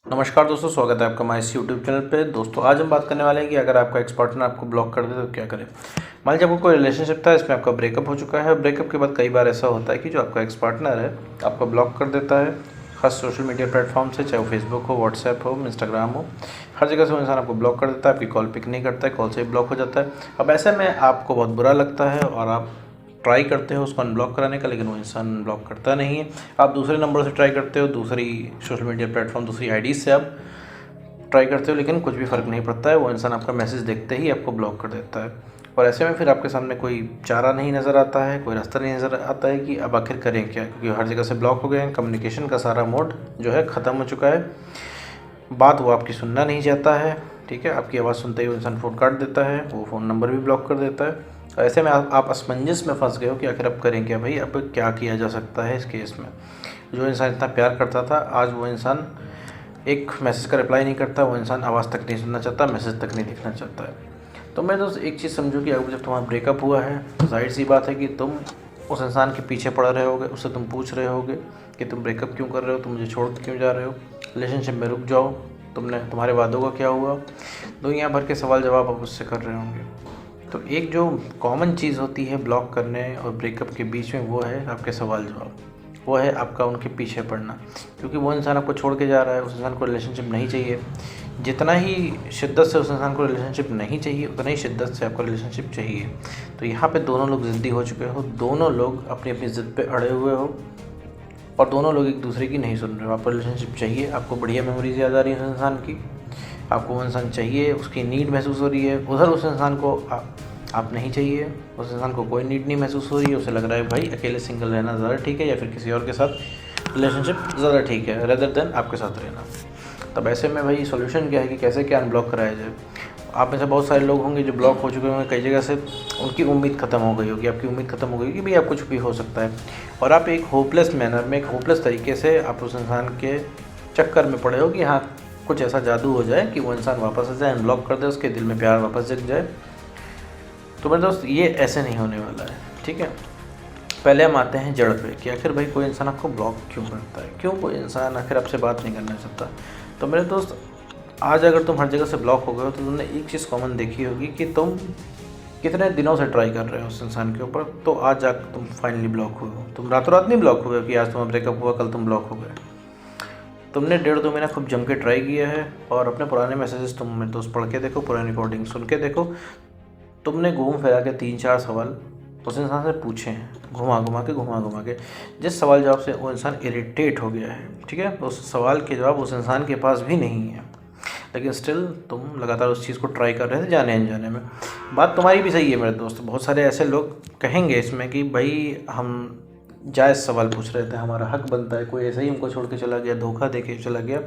नमस्कार दोस्तों, स्वागत है आपका हमारे इस यूट्यूब चैनल पे। दोस्तों आज हम बात करने वाले हैं कि अगर आपका एक्स पार्टनर आपको ब्लॉक कर दे तो क्या करें। मान लीजिए आपको कोई रिलेशनशिप था, इसमें आपका ब्रेकअप हो चुका है। ब्रेकअप के बाद कई बार ऐसा होता है कि जो आपका एक्स पार्टनर है आपको ब्लॉक कर देता है, खास सोशल मीडिया प्लेटफॉर्म से, चाहे वो फेसबुक हो, व्हाट्सएप हो, इंस्टाग्राम हो, हर जगह से वो इंसान आपको ब्लॉक कर देता है। आपकी कॉल पिक नहीं करता है, कॉल से ही ब्लॉक हो जाता है। अब ऐसे में आपको बहुत बुरा लगता है और आप ट्राई करते हो उसको अनब्लॉक कराने का, लेकिन वो इंसान अनब्लॉक करता नहीं है। आप दूसरे नंबर से ट्राई करते हो, दूसरी सोशल मीडिया प्लेटफॉर्म, दूसरी आईडी से आप ट्राई करते हो, लेकिन कुछ भी फ़र्क नहीं पड़ता है। वो इंसान आपका मैसेज देखते ही आपको ब्लॉक कर देता है। और ऐसे में फिर आपके सामने कोई चारा नहीं नज़र आता है, कोई रास्ता नहीं नज़र आता है कि अब आखिर करें क्या, क्योंकि हर जगह से ब्लॉक हो गए हैं। कम्युनिकेशन का सारा मोड जो है ख़त्म हो चुका है। बात वो आपकी सुनना नहीं चाहता है, ठीक है। आपकी आवाज़ सुनते ही वो इंसान फ़ोन काट देता है, वो फ़ोन नंबर भी ब्लॉक कर देता है। ऐसे में आप असमंजस में फंस गए हो कि आखिर अब करें क्या भाई, अब क्या किया जा सकता है इस केस में। जो इंसान इतना प्यार करता था, आज वो इंसान एक मैसेज का रिप्लाई नहीं करता, वो इंसान आवाज़ तक नहीं सुनना चाहता, मैसेज तक नहीं देखना चाहता है। तो मैं दोस्त एक चीज़ समझूँ कि अब जब तुम्हारा ब्रेकअप हुआ है तो जाहिर सी बात है कि तुम उस इंसान के पीछे पड़ रहे होगे, उससे तुम पूछ रहे होगे कि तुम ब्रेकअप क्यों कर रहे हो, तुम मुझे छोड़ क्यों जा रहे हो, रिलेशनशिप में रुक जाओ, तुम्हारे वादों का क्या हुआ। दुनिया भर के सवाल जवाब आप उससे कर रहे होंगे। तो एक जो कॉमन चीज़ होती है ब्लॉक करने और ब्रेकअप के बीच में, वो है आपके सवाल जवाब, वो है आपका उनके पीछे पड़ना। क्योंकि वो इंसान आपको छोड़ के जा रहा है, उस इंसान को रिलेशनशिप नहीं चाहिए। जितना ही शिद्दत से उस इंसान को रिलेशनशिप नहीं चाहिए, उतना ही शिद्दत से आपको रिलेशनशिप चाहिए। तो यहाँ पे दोनों लोग ज़िद्दी हो चुके हो, दोनों लोग अपनी अपनी ज़िद पे अड़े हुए हो और दोनों लोग एक दूसरे की नहीं सुन रहे हो। आपको रिलेशनशिप चाहिए, आपको बढ़िया मेमोरीज याद आ रही है उस इंसान की, आपको वो इंसान चाहिए, उसकी नीड महसूस हो रही है। उधर उस इंसान को आप नहीं चाहिए, उस इंसान को कोई नीड नहीं महसूस हो रही है। उसे लग रहा है भाई अकेले सिंगल रहना ज़्यादा ठीक है, या फिर किसी और के साथ रिलेशनशिप ज़्यादा ठीक है रेदर देन आपके साथ रहना। तब ऐसे में भाई सॉल्यूशन क्या है कि कैसे क्या अनब्लॉक कराया जाए। आप में से बहुत सारे लोग होंगे जो ब्लॉक हो चुके होंगे कई जगह से, उनकी उम्मीद ख़त्म हो गई होगी, आपकी उम्मीद ख़त्म हो गई कि भाई आप कुछ भी हो सकता है, और आप एक होपलेस मैनर में, एक होपलेस तरीके से आप उस इंसान के चक्कर में पड़े हो कि हाँ कुछ ऐसा जादू हो जाए कि वो इंसान वापस आ जाए, अनब्लॉक कर दे, उसके दिल में प्यार वापस जग जाए। तो मेरे दोस्त ये ऐसे नहीं होने वाला है, ठीक है। पहले हम आते हैं जड़ पे कि आखिर भाई कोई इंसान आपको ब्लॉक क्यों करता है, क्यों कोई इंसान आखिर आपसे बात नहीं करना चाहता। तो मेरे दोस्त आज अगर तुम हर जगह से ब्लॉक हो गए हो तो तुमने एक चीज़ कॉमन देखी होगी कि तुम कितने दिनों से ट्राई कर रहे हो उस इंसान के ऊपर, तो आज जाकर तुम फाइनली ब्लॉक हुए हो। तुम रातों रात नहीं ब्लॉक हुए कि आज तुम्हारा ब्रेकअप हुआ कल तुम ब्लॉक हो गए। तुमने 1.5-2 महीना खूब जम के ट्राई किया है, और अपने पुराने मैसेजेस तुम मेरे दोस्त पढ़ के देखो, पुरानी रिकॉर्डिंग सुन के देखो। तुमने घूम फिरा के 3-4 सवाल उस इंसान से पूछे हैं, घुमा घुमा के जिस सवाल जवाब से वो इंसान इरिटेट हो गया है, ठीक है। उस सवाल के जवाब उस इंसान के पास भी नहीं है, लेकिन स्टिल तुम लगातार उस चीज़ को ट्राई कर रहे थे जाने अनजाने में। बात तुम्हारी भी सही है मेरे दोस्त। बहुत सारे ऐसे लोग कहेंगे इसमें कि भाई हम जायज़ सवाल पूछ रहे थे, हमारा हक बनता है, कोई ऐसे ही हमको छोड़ के चला गया, धोखा दे के चला गया,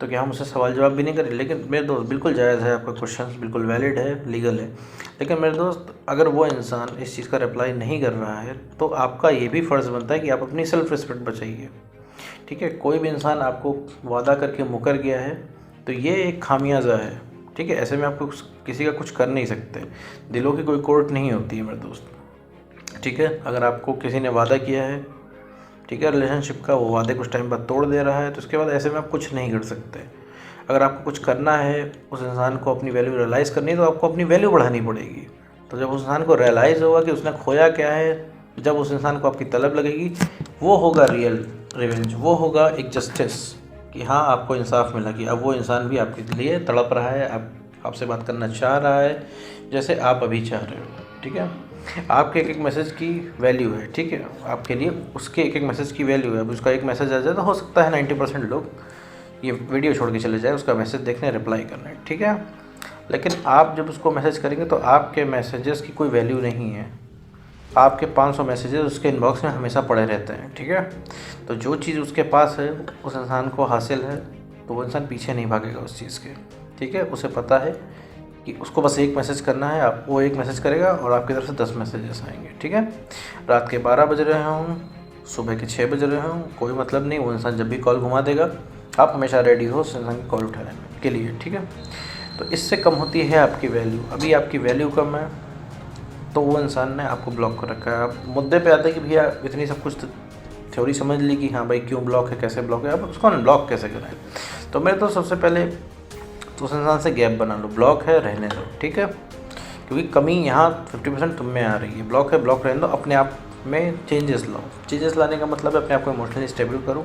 तो क्या हम उससे सवाल जवाब भी नहीं करें। लेकिन मेरे दोस्त बिल्कुल जायज़ है, आपका क्वेश्चन बिल्कुल वैलिड है, लीगल है। लेकिन मेरे दोस्त अगर वो इंसान इस चीज़ का रिप्लाई नहीं कर रहा है तो आपका ये भी फ़र्ज़ बनता है कि आप अपनी सेल्फ़ रिस्पेक्ट बचाइए, ठीक है। कोई भी इंसान आपको वादा करके मुकर गया है तो ये एक खामियाजा है, ठीक है। ऐसे में आपको किसी का कुछ कर नहीं सकते, दिलों की कोई कोर्ट नहीं होती है मेरे दोस्त, ठीक है। अगर आपको किसी ने वादा किया है, ठीक है, रिलेशनशिप का, वो वादे कुछ टाइम बाद तोड़ दे रहा है, तो उसके बाद ऐसे में आप कुछ नहीं कर सकते। अगर आपको कुछ करना है, उस इंसान को अपनी वैल्यू रियलाइज़ करनी है, तो आपको अपनी वैल्यू बढ़ानी पड़ेगी। तो जब उस इंसान को रियलाइज़ होगा कि उसने खोया क्या है, जब उस इंसान को आपकी तलब लगेगी, वो होगा रियल रिवेंज, वो होगा एक जस्टिस कि हाँ आपको इंसाफ मिला कि अब वो इंसान भी आपके लिए तड़प रहा है, आपसे बात करना चाह रहा है जैसे आप अभी चाह रहे हो, ठीक है। आपके एक एक मैसेज की वैल्यू है, ठीक है, आपके लिए उसके एक एक मैसेज की वैल्यू है। अब उसका एक मैसेज आ जाए तो हो सकता है 90% लोग ये वीडियो छोड़ के चले जाए उसका मैसेज देखने, रिप्लाई करने, ठीक है। लेकिन आप जब उसको मैसेज करेंगे तो आपके मैसेजेस की कोई वैल्यू नहीं है। आपके 500 मैसेजेस उसके इनबॉक्स में हमेशा पड़े रहते हैं, ठीक है। तो जो चीज़ उसके पास है उस इंसान को हासिल है, तो वो इंसान पीछे नहीं भागेगा उस चीज़ के, ठीक है। उसे पता है कि उसको बस एक मैसेज करना है, आप वो एक मैसेज करेगा और आपकी तरफ से 10 मैसेजेस आएंगे, ठीक है। रात के 12 बज रहे हों, सुबह के 6 बज रहे हों, कोई मतलब नहीं, वो इंसान जब भी कॉल घुमा देगा, आप हमेशा रेडी हो उस इंसान की कॉल उठाने के लिए, ठीक है। तो इससे कम होती है आपकी वैल्यू। अभी आपकी वैल्यू कम है तो वो इंसान ने आपको ब्लॉक कर रखा है। आप मुद्दे पे आते हैं कि भैया इतनी सब कुछ थ्योरी समझ ली कि हाँ भाई क्यों ब्लॉक है, कैसे ब्लॉक है, अब उसको अनब्लॉक कैसे करें। तो मेरे तो सबसे पहले तो उस इंसान से गैप बना लो, ब्लॉक है रहने दो, ठीक है, क्योंकि कमी यहाँ 50% तुम में आ रही है। ब्लॉक है, ब्लॉक रहने दो, अपने आप में चेंजेस लाओ। चेंजेस लाने का मतलब है अपने आप को इमोशनली स्टेबल करो,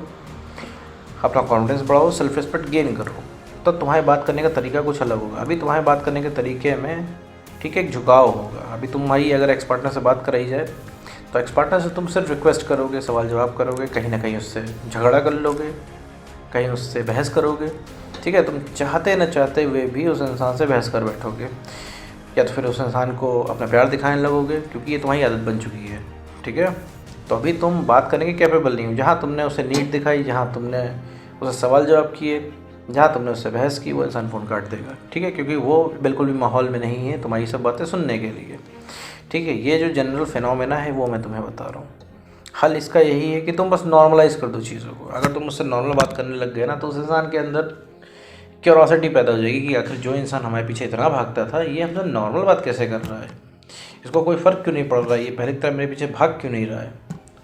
अपना कॉन्फिडेंस बढ़ाओ, सेल्फ रिस्पेक्ट गेन करो। तो तुम्हारी बात करने का तरीका कुछ अलग होगा। अभी तुम्हारे बात करने के तरीके में ठीक है एक झुकाव होगा। अभी तुम्हारी अगर एक्स पार्टनर से बात कराई जाए तो एक्स पार्टनर से तुम सिर्फ रिक्वेस्ट करोगे, सवाल जवाब करोगे, कहीं ना कहीं उससे झगड़ा कर लोगे, कहीं उससे बहस करोगे, ठीक है। तुम चाहते न चाहते हुए भी उस इंसान से बहस कर बैठोगे, या तो फिर उस इंसान को अपना प्यार दिखाने लगोगे, क्योंकि ये तुम्हारी आदत बन चुकी है, ठीक है। तो अभी तुम बात करने के कैपेबल नहीं हो। जहाँ तुमने उसे नीड दिखाई, जहाँ तुमने उसे सवाल जवाब किए, जहाँ तुमने उससे बहस की, वो इंसान फ़ोन काट देगा, ठीक है, क्योंकि वो बिल्कुल भी माहौल में नहीं है तुम्हारी सब बातें सुनने के लिए, ठीक है। ये जो जनरल फिनोमेना है वो मैं तुम्हें बता रहा हूँ। हल इसका यही है कि तुम बस नॉर्मलाइज़ कर दो चीज़ों को। अगर तुम उससे नॉर्मल बात करने लग गए ना, तो उस इंसान के अंदर क्यूरोसिटी पैदा हो जाएगी कि आखिर जो इंसान हमारे पीछे इतना भागता था, ये हमसे नॉर्मल बात कैसे कर रहा है, इसको कोई फ़र्क क्यों नहीं पड़ रहा है, ये पहले की तरह मेरे पीछे भाग क्यों नहीं रहा है।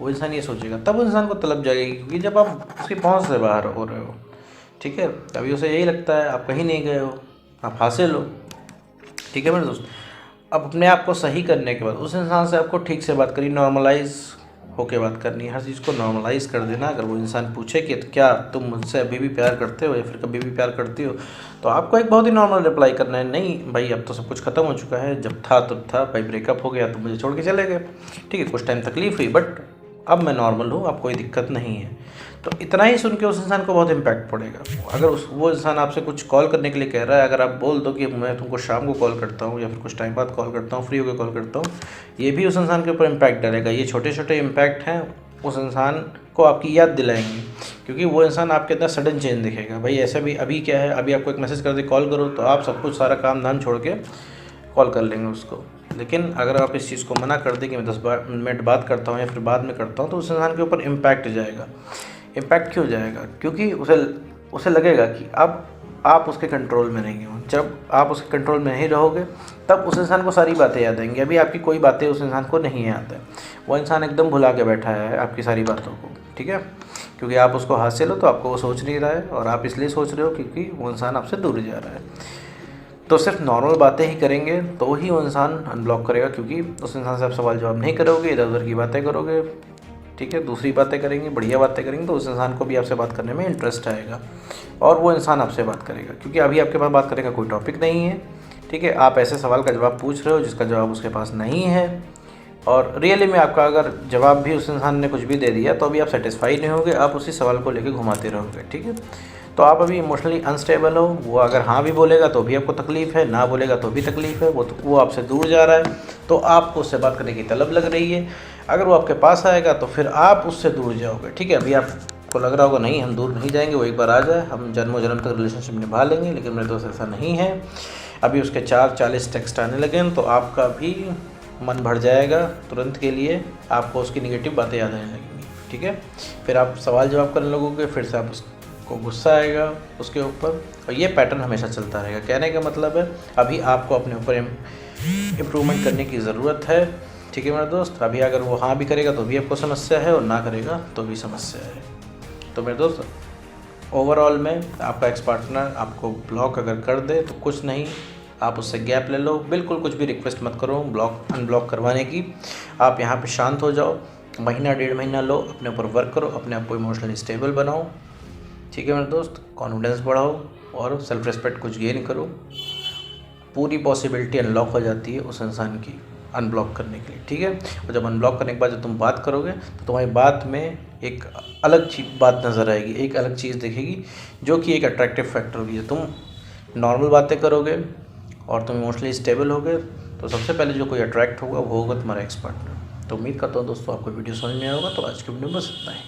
वो इंसान ये सोचेगा, तब उस इंसान को तलब जाएगी, क्योंकि जब आप उसकी पहुँच से बाहर हो रहे हो, ठीक है, तभी उसे यही लगता है आप कहीं नहीं गए हो, आप हासिल हो, ठीक है मेरे दोस्त। अब अपने आप को सही करने के बाद उस इंसान से आपको ठीक से बात करनी, नॉर्मलाइज होके बात करनी है, हर चीज़ को नॉर्मलाइज कर देना। अगर वो इंसान पूछे कि क्या तुम मुझसे अभी भी प्यार करते हो या फिर कभी भी प्यार करती हो, तो आपको एक बहुत ही नॉर्मल रिप्लाई करना है, नहीं भाई अब तो सब कुछ ख़त्म हो चुका है, जब था तब था भाई, ब्रेकअप हो गया तो मुझे छोड़ के चले गए, ठीक है, कुछ टाइम तकलीफ़ हुई बट अब मैं नॉर्मल हूँ, अब कोई दिक्कत नहीं है। तो इतना ही सुन के उस इंसान को बहुत इम्पैक्ट पड़ेगा। अगर वो इंसान आपसे कुछ कॉल करने के लिए कह रहा है, अगर आप बोल दो कि मैं तुमको शाम को कॉल करता हूँ या फिर कुछ टाइम बाद कॉल करता हूँ, फ्री होकर कॉल करता हूँ, ये भी उस इंसान के ऊपर इम्पैक्ट डालेगा। ये छोटे छोटे इम्पैक्ट हैं, उस इंसान को आपकी याद दिलाएंगे, क्योंकि वो इंसान आपके अंदर सडन चेंज दिखेगा। भाई ऐसा भी अभी क्या है, अभी आपको एक मैसेज कर दे कॉल करो, तो आप सब कुछ सारा काम धाम छोड़ के कॉल कर लेंगे उसको। लेकिन अगर आप इस चीज़ को मना कर दें कि मैं 10 मिनट बात करता हूँ या फिर बाद में करता हूँ, तो उस इंसान के ऊपर इम्पैक्ट जाएगा। इम्पैक्ट क्यों जाएगा? क्योंकि उसे लगेगा कि अब आप उसके कंट्रोल में नहीं हो। जब आप उसके कंट्रोल में नहीं रहोगे, तब उस इंसान को सारी बातें याद आएंगी। अभी आपकी कोई बातें उस इंसान को नहीं याद है, वो इंसान एकदम भुला के बैठा है आपकी सारी बातों को, ठीक है, क्योंकि आप उसको हासिल हो तो आपको वो सोच नहीं रहा है, और आप इसलिए सोच रहे हो क्योंकि वो इंसान आपसे दूर जा रहा है। तो सिर्फ नॉर्मल बातें ही करेंगे तो ही वो इंसान अनब्लॉक करेगा, क्योंकि उस इंसान से आप सवाल जवाब नहीं करोगे, इधर उधर की बातें करोगे, ठीक है, दूसरी बातें करेंगे, बढ़िया बातें करेंगे, तो उस इंसान को भी आपसे बात करने में इंटरेस्ट आएगा और वो इंसान आपसे बात करेगा, क्योंकि अभी आपके पास बात करने का कोई टॉपिक नहीं है, ठीक है। आप ऐसे सवाल का जवाब पूछ रहे हो जिसका जवाब उसके पास नहीं है, और रियली में आपका अगर जवाब भी उस इंसान ने कुछ भी दे दिया तो अभी आप सेटिस्फाई नहीं होगे, आप उसी सवाल को लेकर घुमाते रहोगे, ठीक है। तो आप अभी इमोशनली अनस्टेबल हो। वो अगर हाँ भी बोलेगा तो भी आपको तकलीफ़ है, ना बोलेगा तो भी तकलीफ़ है, वो आपसे दूर जा रहा है, तो आपको उससे बात करने की तलब लग रही है। अगर वो आपके पास आएगा तो फिर आप उससे दूर जाओगे, ठीक है। अभी आपको लग रहा होगा नहीं हम दूर नहीं जाएंगे, वो एक बार आ जाए हम जन्मों जन्म तक रिलेशनशिप निभा लेंगे, लेकिन मेरे दोस्त ऐसा नहीं है। अभी उसके 40 टेक्स्ट आने लगे तो आपका भी मन भर जाएगा, तुरंत के लिए आपको उसकी निगेटिव बातें याद आने लगेंगी, ठीक है। फिर आप सवाल जवाब करने लगोगे, फिर से आप को गुस्सा आएगा उसके ऊपर, और ये पैटर्न हमेशा चलता रहेगा। कहने का मतलब है अभी आपको अपने ऊपर इम्प्रूवमेंट करने की ज़रूरत है, ठीक है मेरा दोस्त। अभी अगर वो हाँ भी करेगा तो भी आपको समस्या है, और ना करेगा तो भी समस्या है। तो मेरे दोस्त ओवरऑल में आपका एक्स पार्टनर आपको ब्लॉक अगर कर दे तो कुछ नहीं, आप उससे गैप ले लो, बिल्कुल कुछ भी रिक्वेस्ट मत करो ब्लॉक अनब्लॉक करवाने की। आप यहाँ पे शांत हो जाओ, महीना 1.5 महीना लो, अपने ऊपर वर्क करो, अपने आप को इमोशनली स्टेबल बनाओ, ठीक है मेरे दोस्त। कॉन्फिडेंस बढ़ाओ और सेल्फ रिस्पेक्ट कुछ गेन करो। पूरी पॉसिबिलिटी अनलॉक हो जाती है उस इंसान की अनब्लॉक करने के लिए, ठीक है। और जब अनब्लॉक करने के बाद जब तुम बात करोगे तो तुम्हारी बात में एक अलग बात नज़र आएगी, एक अलग चीज़ दिखेगी, जो कि एक अट्रैक्टिव फैक्टर होगी। तुम नॉर्मल बातें करोगे और तुम इमोशनली स्टेबल होगे, तो सबसे पहले जो कोई अट्रैक्ट होगा वो होगा तुम्हारा एक्स पार्टनर। तो उम्मीद करता हूँ दोस्तों आपको वीडियो समझ में आया होगा। तो आज की वीडियो में बस इतना ही।